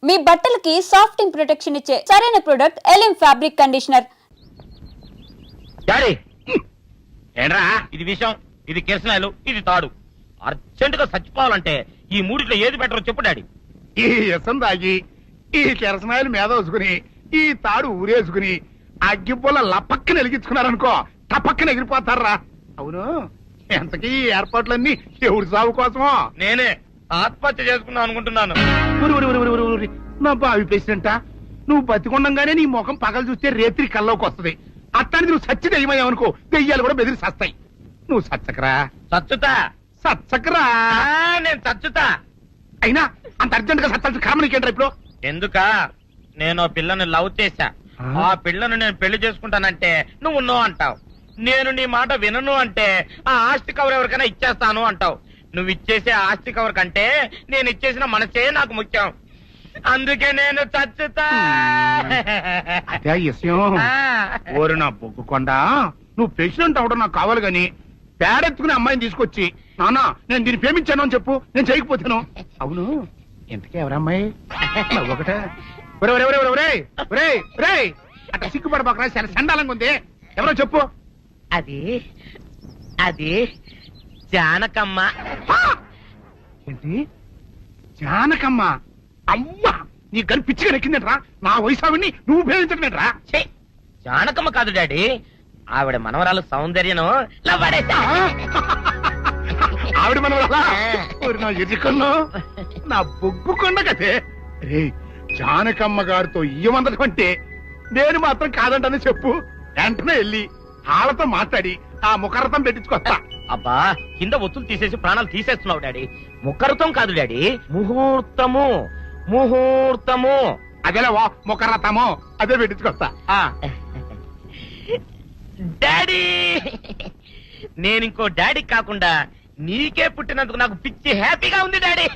మీ బట్టలకి సాఫ్టింగ్ ప్రొటెక్షన్ ఇచ్చే సరైన ప్రొడక్ట్ ఎలిమ్ ఫ్యాబ్రిక్ కండిషనర్. ఏంట్రా ఇది విషయం, ఇది కిరసనాయలు, ఇది తాడు. అర్జెంట్ గా చచ్చిపోవాలంటే ఈ మూడిట్లో ఏది బెటర్ చెప్పు డాడీ. ఈ ఇసం తాగి ఈ కిరసనాయలు మీద వేసుకుని ఈ తాడు ఊరేసుకుని అగ్గిపూల లపక్కన వెలిగించుకున్నారనుకో టపక్కన ఎగిరిపోతారా. అవును, ఎంతకీ ఈ ఏర్పాట్లన్నీ ఎవరి సాగు కోసమో? నేనే ఆత్మహత్య చేసుకుందాం అనుకుంటున్నాను. నా బావి ప్రెసిడెంట, నువ్వు బతికొండంగానే నీ ముఖం పగలు చూస్తే రేత్రి కల్లోకి వస్తుంది. అట్టానికి నువ్వు సచ్చి దెయ్యమయ్యావనుకో దెయ్యాలు కూడా బెదిరి సస్తాయి. నువ్వు సచ్చకరా చచ్చుతా. సచ్చకరా. నేను చచ్చుతా. అయినా అంత అర్జెంట్ గా సత్తాల్సిన కర్మ నీకేంట్రా ఇప్పుడు? ఎందుక నేను పిల్లను లవ్ చేశా. ఆ పిల్లను నేను పెళ్లి చేసుకుంటానంటే నువ్వు నో అంటావు. నేను నీ మాట వినను అంటే ఆ ఆస్తి కవర్ ఎవరికైనా ఇచ్చేస్తాను అంటావు. నువ్వు ఇచ్చేసే ఆస్తి కవర్ కంటే నేను ఇచ్చేసిన మనసే నాకు ముఖ్యం. అందుకే నేను చచ్చుతా. అదే విషయం. ఓరు నా బొగ్గుకొండ, నువ్వు ప్రెసిడెంట్ అవడం నాకు కావాలి గాని పేడెత్తుకునే అమ్మాయిని తీసుకొచ్చి నానా నేను దీన్ని ప్రేమించాను అని చెప్పు, నేను చేయకపోతాను. అవును, ఇంతకీ ఎవరమ్మాయి? ఒకటే అట్లా సిగ్గుపడబాకరా, చాలా సండాలంగా ఉంది. ఎవరో చెప్పు. అది అది జానకమ్మ. ఏంటి జానకమ్మ? అమ్మా, నీ గని పిచ్చిగా నెక్కిందంట్రా. నా వయసు ఆవిడ్ని నువ్వు ప్రేమించట్లేట్రా. జానకమ్మ కాదు డాడీ, ఆవిడ మనవరాలు సౌందర్యను ఆవిడ మనవరాలా? నా ఎదుకల్లో నా బొగ్గు కొండ కదే. రే, జానకమ్మ గారితో ఇయ్యమందడం అంటే నేను మాత్రం కాదంటని చెప్పు. వెంటనే వెళ్ళి వాళ్ళతో మాట్లాడి ఆ ముఖరథం పెట్టించుకొస్తా. అబ్బా, కింద ఒత్తులు తీసేసి ప్రాణాలు తీసేస్తున్నావు డాడీ. ముఖరథం కాదు డాడీ, ముహూర్తము. ముహూర్తము అదేలా ముఖరథము, అదే పెట్టించుకొస్తా. డాడీ, నేను ఇంకో డాడీ కాకుండా నీకే పుట్టినందుకు నాకు పిచ్చి హ్యాపీగా ఉంది డాడీ.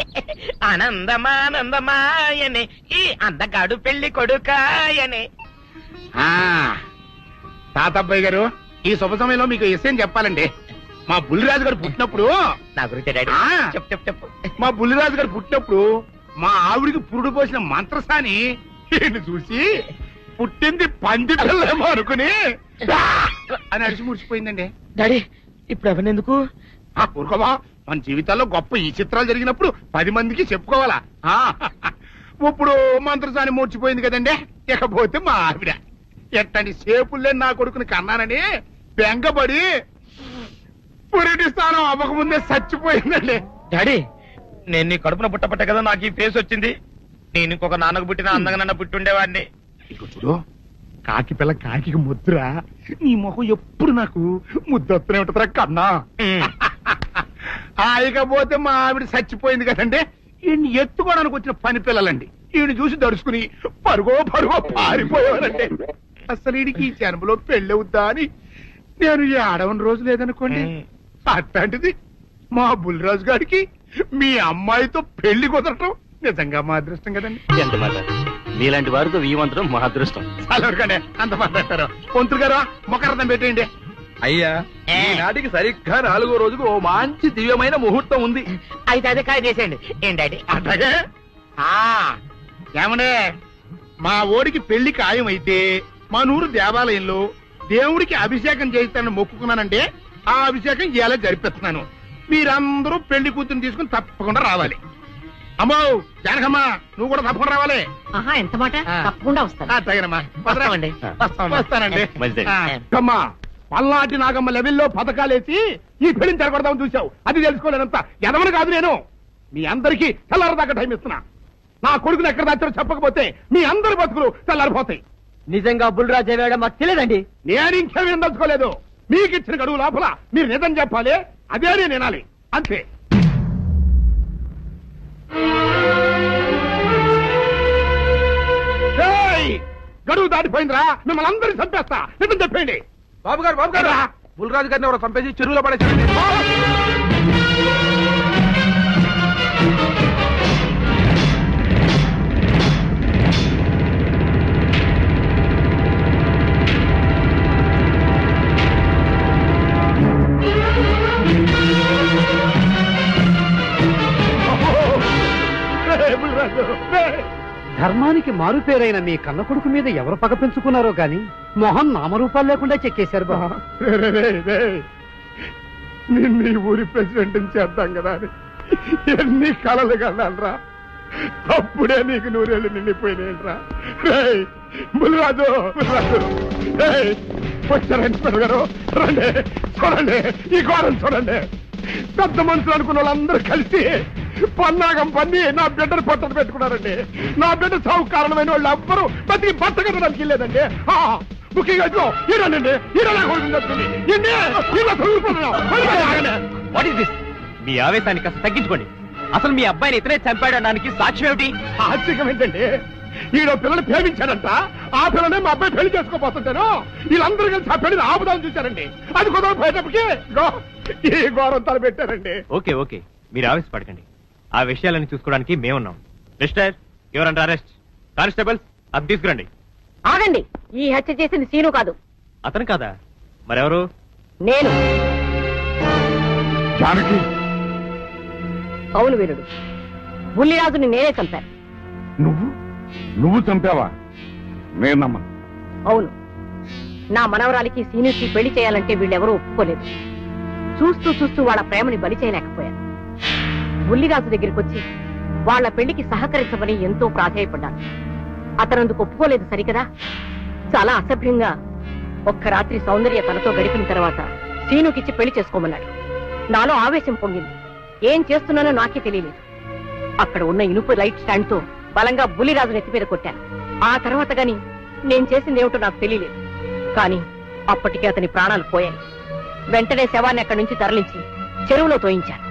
ఆనందమానందమాయనే ఈ అందగాడు పెళ్లి కొడుకాయనే. తాతబ్బాయి గారు, ఈ శుభ సమయంలో మీకు విషయం చెప్పాలండి. మా బుల్లిరాజు గారు పుట్టినప్పుడు నా గురించి డాడీ చెప్పు చెప్పు చెప్పు. మా బుల్లిరాజు గారు పుట్టినప్పుడు మా ఆవిడికి పురుడు పోసిన మంత్రసాని ఈయన్ని చూసి పుట్టింది పంది పిల్లేమో అనుకుని అని అడిచి ముడిచిపోయిందండి. డాడీ ఇప్పుడు ఎవరినెందుకు? ఊరుకోవా, మన జీవితాల్లో గొప్ప ఈ చిత్రాలు జరిగినప్పుడు 10 మందికి చెప్పుకోవాలా. ఇప్పుడు మంత్రసాని మూర్చిపోయింది కదండి. ఇకపోతే మా ఆవిడ ఎట్టని సేపుల్లే నా కొడుకుని కన్నానని బెంగపడి పురిటి స్థానం అవ్వకముందే చచ్చిపోయిందండి. డాడీ, నేను నీ కడుపున పుట్టపట్ట కదా నాకు ఈ ఫేస్ వచ్చింది. నేను ఇంకొక నాన్నకు పుట్టిన అందంగా నన్ను పుట్టుండేవాడిని. ఇక చూడు, కాకి పిల్ల కాకి ముద్దురా. నీ మొహం ఎప్పుడు నాకు ముద్దొత్తనే ఉంటుందిరా కన్నా. ఇకపోతే మా ఆవిడ చచ్చిపోయింది కదండి. ఈయన్ని ఎత్తుకోవడానికి వచ్చిన పని పిల్లలండి ఈయన చూసి దడుచుకుని పరుగో పారిపోయేవారండి. అసలు ఈడికి ఈ జన్మలో పెళ్ళవుద్దా అని నేను ఈ ఆడవని రోజు లేదనుకోండి. అట్లాంటిది మా బుల్లిరాజు గారికి మీ అమ్మాయితో పెళ్లి కుదరటం నిజంగా మా అదృష్టం కదండి. ఎంత మాట, మీలాంటి వారితో వీయమంతరం మా అదృష్టం. చాలవరకండి, అంత మాట్లాడతారు. పొంతులు గారు మొకరదం పెట్టేయండి. అయ్యా, ఈనాటికి సరిగ్గా 4వ రోజుకు ఓ మంచి దివ్యమైన ముహూర్తం ఉంది. అయితే అదే కాయ చేసేయండి. ఏం డాడీ? అట్లాగే. ఏమండే, మా ఓడికి పెళ్లి ఖాయం అయితే మా నూరు దేవాలయంలో దేవుడికి అభిషేకం చేయిస్తానని మొక్కుకున్నానంటే ఆ అభిషేకం ఇలా జరిపిస్తున్నాను. మీరందరూ పెళ్లి కూతురు తీసుకుని తప్పకుండా రావాలి. అమ్మో జానకమ్మ, నువ్వు కూడా తప్పకుండా రావాలి. ఎంత మాట? తప్పకుండా వస్తాను. అట్లాగేనమ్మా, వస్తామండి. వస్తానండి. మంచిది. అమ్మా, పల్నాటి నాగమ్మ లెవెల్లో పథకాలేసి ఈ పెళ్లిని జరగొడదామని చూసావు. అది తెలుసుకోలేనంత ఎదవని కాదు నేను. మీ అందరికీ తెల్లారదాకా టైం ఇస్తున్నా. నా కొడుకుని ఎక్కడ దాచారో చెప్పకపోతే మీ అందరి బతుకులు తెల్లారిపోతాయి. నిజంగా బుల్రాజు అయ్యాడో మాకు తెలియదండి. నేను ఇంకేమీ దలుచుకోలేదు. మీకు ఇచ్చిన గడువు లోపల మీరు నిజం చెప్పాలి, అదే నేను వినాలి, అంతే. గడువు దాటిపోయిందిరా, మిమ్మల్ని అందరినీ చంపేస్తా. నిజం చెప్పండి. బాబు గారు బుల్రాజు గారిని ఎవరో చంపేసి చెరువులో పడేసి. ధర్మానికి మారుపేరైన మీ కన్న కొడుకు మీద ఎవరు పగ పెంచుకున్నారో గాని మొహం నామరూపాలు లేకుండా చెక్కేశారు బాబా. నిన్ను ఈ ఊరి ప్రెసిడెంట్ చేద్దాం కదా అని ఎన్ని కలలు కన్నారా. అప్పుడే నీకు నూరేళ్ళు నిండిపోయినాయిరా. బుల్లిరాజు వచ్చారండి పెరగారు. రండి చూడండి, ఈ ఘోరం చూడండి. పెద్ద మనుషులు అనుకున్న వాళ్ళందరూ కలిసి పన్నాగం పన్ని నా బిడ్డను పొట్టను పెట్టుకున్నారండి. నా బిడ్డ సాగు కారణమైన వాళ్ళు ఎవ్వరూ బతికి బట్ట కట్టడానికి వెళ్ళలేదండి. ముఖ్యంగా మీ ఆవేశాన్ని కాస్త తగ్గించుకోండి. అసలు మీ అబ్బాయిని ఇతనే చంపాడడానికి సాక్ష్యం ఏమిటి? ఆశ్చర్యం ఏంటండి, ఈడో పిల్లని ప్రేమించాడంట. ఆ పిల్లనే మా అబ్బాయి పెళ్లి చేసుకోపోతుంటాను. వీళ్ళందరూ కలిసి ఆ పెళ్లిని ఆపుదాన్ని చూశారండి. అది కుదరపోయేటప్పటికి ఈ ఘోరం తలపెట్టారండి. ఓకే ఓకే, మీరు ఆవేశపడకండి. ఆ విషయాలను చూసుకోవడానికి మేమున్నాం. Mister, your under arrest. Constables, అది తీసుకురండి. ఆగండి, ఈ హత్య చేసింది సీను కాదు. అతను కాదా? మరెవరు? నేను. జానకి, అవును వీరుడు, బుల్లిరాజుని నేనే చంపాను. నువ్వు చంపావా? నేనమ్మా. అవును, నా మనవరాలికి సీనుకి పెళ్లి చేయాలంటే వీళ్ళెవరూ ఒప్పుకోలేదు. చూస్తూ చూస్తూ వాళ్ళ ప్రేమని బలి చేయలేకపోయాను. బుల్లిరాజు దగ్గరికి వచ్చి వాళ్ళ పెళ్లికి సహకరించమని ఎంతో ప్రాధేయపడ్డాను. అతనందుకు ఒప్పుకోలేదు సరికదా. చాలా అసభ్యంగా ఒక్క రాత్రి సౌందర్య తనతో గడిపిన తర్వాత సీనుకిచ్చి పెళ్లి చేసుకోమన్నాడు. నాలో ఆవేశం పొంగింది. ఏం చేస్తున్నానో నాకే తెలియలేదు. అక్కడ ఉన్న ఇనుపు లైట్ స్టాండ్ తో బలంగా బుల్లిరాజు నెత్తి మీద కొట్టాను. ఆ తర్వాత గాని నేను చేసిందేమిటో నాకు తెలియలేదు. కానీ అప్పటికే అతని ప్రాణాలు పోయాయి. వెంటనే శవాన్ని అక్కడి నుంచి తరలించి చెరువులో తోయించాను.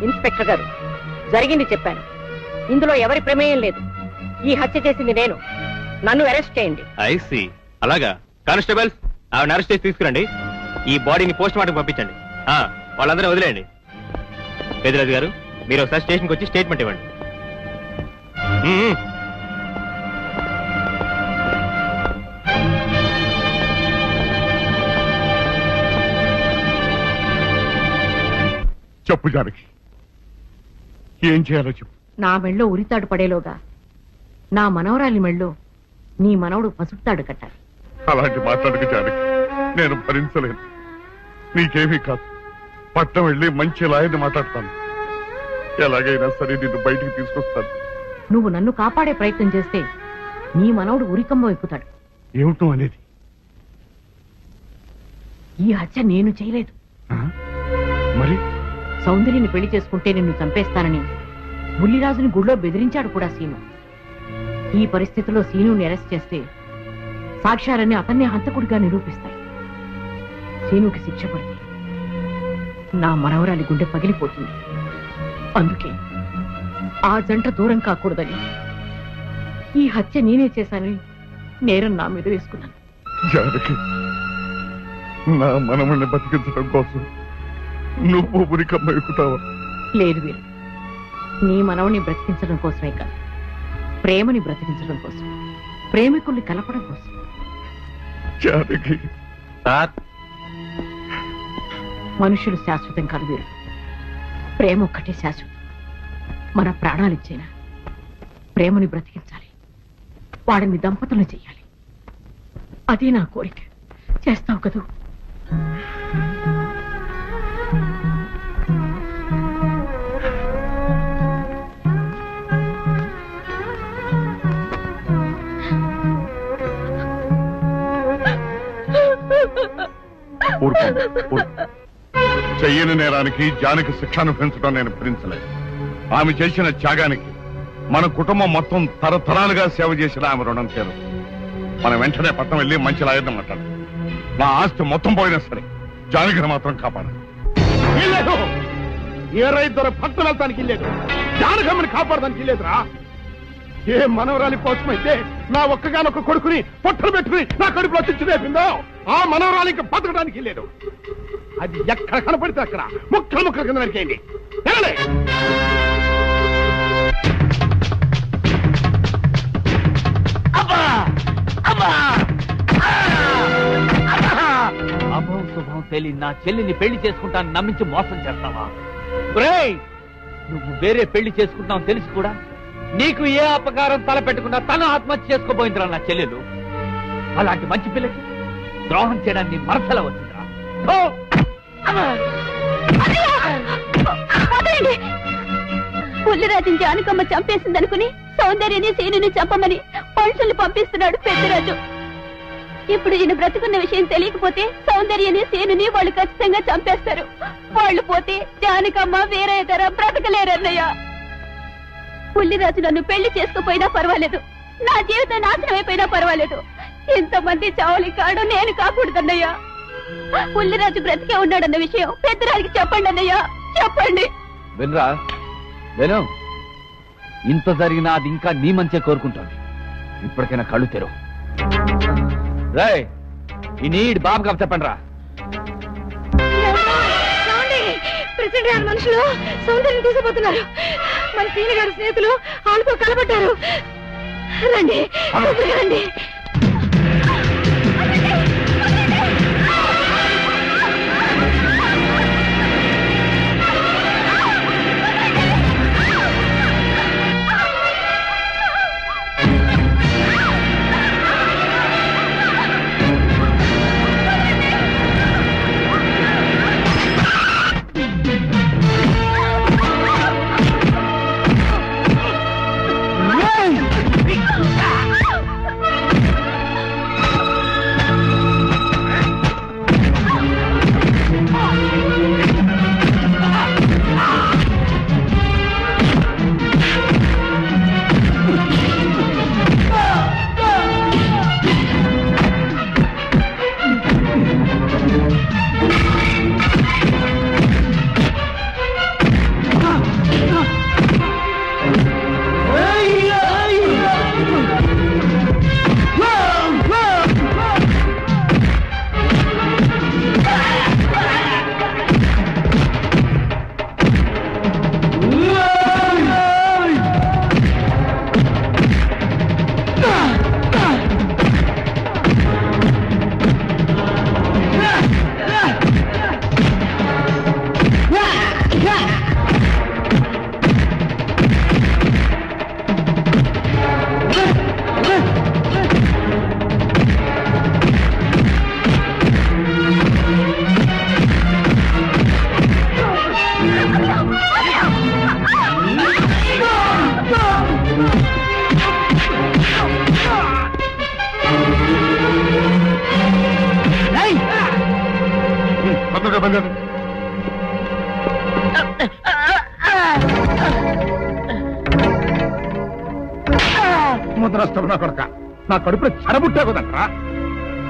ఇన్స్పెక్టర్ గారు, జరిగింది చెప్పాను. ఇందులో ఎవరి ప్రమేయం లేదు. ఈ హత్య చేసింది నేను. నన్ను అరెస్ట్ చేయండి. ఐసి, అలాగా. కానిస్టేబుల్స్, ఆవిడ అరెస్ట్ చేసి తీసుకురండి. ఈ బాడీని పోస్ట్ మార్టం పంపించండి. వాళ్ళందరూ వదిలేయండి. పెద్దరాజు గారు, మీరు ఒకసారి స్టేషన్కి వచ్చి స్టేట్మెంట్ ఇవ్వండి. చెప్పు జానకి, ఏం చేయాలో చెప్పు. నా మెళ్ళో ఉరితాడు పడేలోగా నా మనవరాలి మెళ్ళో నీ మనవడు పసుపుతాడు కట్టాలి. అలాంటి మాట్లాడక జానకి, నేను భరించలేను. నీకేమీ కాదు, పట్నం వెళ్ళి మంచి లాయర్ని మాట్లాడతాను. ఎలాగైనా సరే నిన్ను బయటికి తీసుకొస్తాను. నువ్వు నన్ను కాపాడే ప్రయత్నం చేస్తే నీ మనవడు ఉరికమ్మ ఎక్కుతాడు. ఏమిటో అనేది? ఈ హత్య నేను చేయలేదు. మరి సౌందర్యని పెళ్లి చేసుకుంటే నిన్ను చంపేస్తానని బుల్లిరాజుని గుళ్ళో బెదిరించాడు కూడా సీను. ఈ పరిస్థితిలో సీనుని అరెస్ట్ చేస్తే సాక్ష్యాలన్నీ అతన్నే హంతకుడిగా నిరూపిస్తాయి. సీనుకి శిక్ష పడితే నా మనవరాలి గుండె పగిలిపోతుంది. అందుకే ఆ జంట దూరం కాకూడదని ఈ హత్య నేనే చేశానని నేరం నా మీద వేసుకున్నాను. జానకి, నా మనమని బతికించడం కోసం నువ్వు ఉరికమ్మ ఎక్కుతావా? లేదు వీరు, నీ మనవని బ్రతికించడం కోసమే కాదు, ప్రేమని బ్రతికించడం కోసం, ప్రేమికుల్ని కలపడం కోసం. జానకి, సార్, మనుషులు శాశ్వతం కాదు వీరు, ప్రేమ ఒక్కటే శాశ్వతం. మన ప్రాణాలిచ్చైనా ప్రేమని బ్రతికించాలి, వాడిని దంపతులను చెయ్యాలి. అదే నా కోరిక. చేస్తావు కదూ? చెయ్యని నేరానికి జానకి శిక్ష అనుభవించడం నేను భరించలేదు. ఆమె చేసిన త్యాగానికి మన కుటుంబం మొత్తం తరతరాలుగా సేవ చేసిన ఆమె రుణం చేరు. మనం వెంటనే పట్టణం వెళ్ళి మంచి లాయర్ని మాట్లాడు. నా ఆస్తి మొత్తం పోయినా సరే జానకిని మాత్రం కాపాడు. ఏ రైతు పట్టణం వెళ్తానికి లేదు, జానకమ్మని కాపాడడానికి లేదురా. ఏ మనవరాలి కోసమైతే నా ఒక్కగానొక్క కొడుకుని పొట్టలు పెట్టుకుని నా కడుపులో తెచ్చి రేపిందో, ఆ మనవరాలు ఇంకా బతకడానికి లేదు. అది ఎక్కడ కనపడితే అక్కడ ముక్కలు ముక్కలు కింద నరికేయండి. అభం శుభం తెలియని నా చెల్లిని పెళ్లి చేసుకుంటాను నమ్మించి మోసం చేస్తావా? నువ్వు వేరే పెళ్లి చేసుకుంటావు తెలిసి కూడా నీకు ఏ అపకారం తలపెట్టకుండా తను ఆత్మహత్య చేసుకోబోయిందిరా నా చెల్లెలు. అలాంటి మంచి పిల్లకి ద్రోహం చేయడాన్ని మనసల వచ్చిందిరా. థూ! పుల్లిరాజుని జానకమ్మ చంపేసిందనుకుని సౌందర్యని సీనుని చంపమని మనుషుల్ని పంపిస్తున్నాడు పెద్దరాజు. ఇప్పుడు ఈయన బ్రతుకున్న విషయం తెలియకపోతే సౌందర్యని సీనుని వాళ్ళు ఖచ్చితంగా చంపేస్తారు. వాళ్ళు పోతే జానకమ్మ వేరే ధర బ్రతకలేరన్నయ్య. పుల్లిరాజు నన్ను పెళ్లి చేసుకోపోయినా పర్వాలేదు, నా జీవితం నాశనం అయిపోయినా పర్వాలేదు, ఇంతమంది చావలి కాడు నేను కాకూడదన్నయ్యా. పుల్లిరాజు బ్రతికే ఉన్నాడన్న విషయం పెద్దరాజుకి చెప్పండి అన్నయ్యా, చెప్పండి. వినరా విను, ఇంత జరిగినా అది ఇంకా నీ మంచిగా కోరుకుంటోంది. ఇప్పటికైనా కళ్ళు తెరు. రేయ్, ఈ నీడ్ బాబు కప్ చెప్పండి రా. ప్రెసిడెంట్ గారి మనుషులు సౌందర్యం తీసుకుపోతున్నారు. మన సీని గారి స్నేహితులు వాళ్ళతో కలబడ్డారు. రండి రండి. ముద్రస్తావు నా కొడక, నా కడుపులో చెడబుట్టే కదట్రా.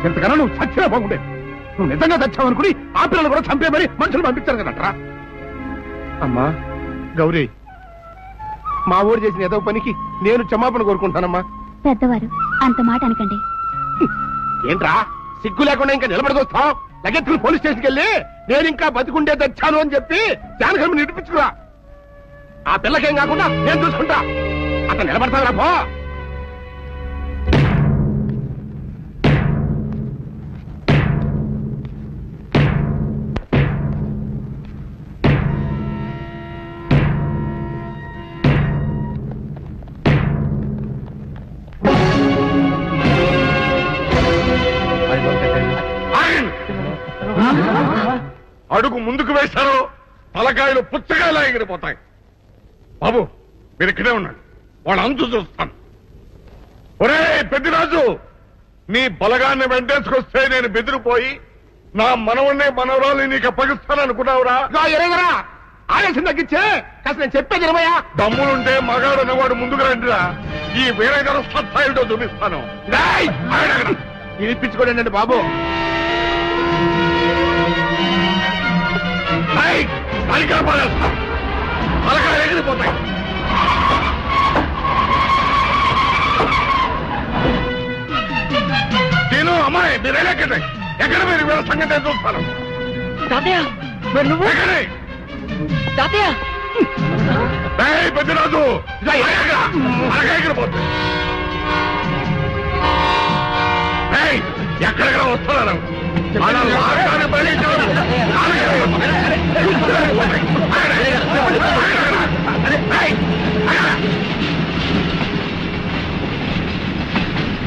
ఎంతకన్నా నువ్వు చచ్చినా బాగుండేది. నువ్వు నిజంగా చచ్చావు అనుకుని ఆ పిల్లలు కూడా చంపేమని మనుషులు పంపించారు కదట్రా. అమ్మా గౌరీ, మా ఊరు చేసిన ఏదో పనికి నేను క్షమాపణ కోరుకుంటానమ్మా. పెద్దవారు అంత మాట అనకండి. ఏంట్రా సిగ్గు లేకుండా ఇంకా నిలబడదొస్తావు? లగెత్తులు పోలీస్ స్టేషన్కి వెళ్ళి నేను ఇంకా బతికుండే తెచ్చాను అని చెప్పి జానకమ్మ నిడిపించుకురా. ఆ పిల్లకేం కాకుండా నేను చూసుకుంటా. అతను నిలబడతావురా పో. అడుగు ముందుకు వేశారో తలకాయలు పుచ్చకాయలా ఎగిరిపోతాయి. బాబు మీరు ఇక్కడే ఉన్నాడు, వాళ్ళ అంచు చూస్తాను. ఒరే పెద్దిరాజు, నీ బలగాన్ని వెంటేసుకొస్తే నేను బెదిరిపోయి నా మనవన్నే మనవరాలు నీకు అప్పగిస్తాననుకున్నావురా? ఎరగరా ఆలస్యం తగ్గించే కాస్త నేను చెప్పేది ఇరవయా. దమ్ములుంటే మగాడు అన్నవాడు ముందుకు రండిరా. ఈ వీరగారు సత్తాయితో చూపిస్తాను. ఇప్పించుకోండి బాబు. తలకాయలు ఎగిరిపోతాయి. నేను అమ్మాయి మీరు ఎక్కడే ఎక్కడ మీరు వీళ్ళ సంగతి చూస్తాను. పెద్దరాజు ఎగిరిపోతాయి. ఎక్కడెక్కడ వస్తున్నారు?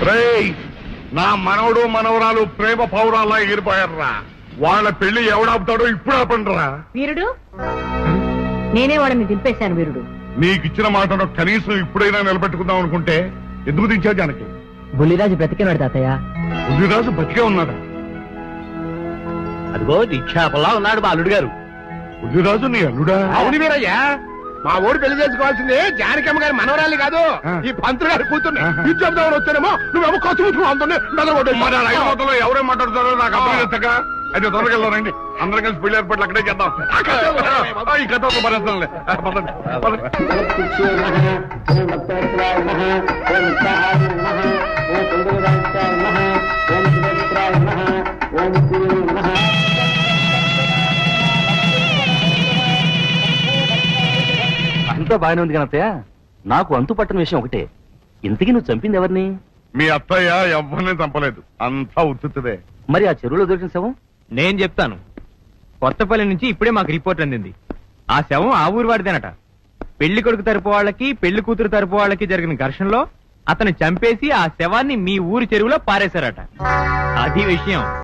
రేయ్, నా మనవడు మనవరాలు ప్రేమ పౌరాల్లా ఎగిరిపోయారా. వాళ్ళ పెళ్లి ఎవడాపుతాడో ఇప్పుడు ఆపండిరా. వీరుడు, నేనే వాడిని దింపేశాను వీరుడు. నీకిచ్చిన మాటను కనీసం ఇప్పుడైనా నిలబెట్టుకుందాం అనుకుంటే ఎందుకు దించావు జానకి? బుల్లిరాజు బ్రతికినాడు తాతయ్య. బుద్ధిరాజు బతికే ఉన్నాడా? అదిగో దీక్షాపల్లా ఉన్నాడు మా అల్లుడు గారు. బుద్ధిరాజు నీ అల్లుడా? అవును వీరయ్యా, మా ఊరు పెళ్లి చేసుకోవాల్సింది జానకమ్మ గారి మనవరాలి కాదు, ఈ పంతులు గారి కూతుర్ని. ఇచ్చేద్దామని వస్తేనేమో నువ్వేమో ఖర్చు మరి ఆ రైలు మొత్తంలో ఎవరేం మాట్లాడుతారో నాకు అర్థం చేస్తాక అయితే త్వరగా వెళ్దారండి. అందరం కలిసి పెళ్లి ఏర్పాట్లు అక్కడే చేద్దాం. ఈ కథ భరిస్తానులే. అంతా బాగానే ఉంది కనత్తయ్య. నాకు అంతు పట్టని విషయం ఒకటే, ఇంతకీ నువ్వు చంపింది ఎవరిని? మీ అత్తయ్య ఎవరిని చంపలేదు, అంతా ఉత్తుదే. మరి ఆ చెరువులో దొరికిన శవం? నేను చెప్తాను. కొత్తపల్లి నుంచి ఇప్పుడే మాకు రిపోర్ట్ అందింది. ఆ శవం ఆ ఊరు వాడిదేనట. పెళ్లి కొడుకు తరపు వాళ్ళకి పెళ్లి కూతురు తరపు వాళ్ళకి జరిగిన ఘర్షణలో అతను చంపేసి ఆ శవాన్ని మీ ఊరు చెరువులో పారేశారట. అది విషయం.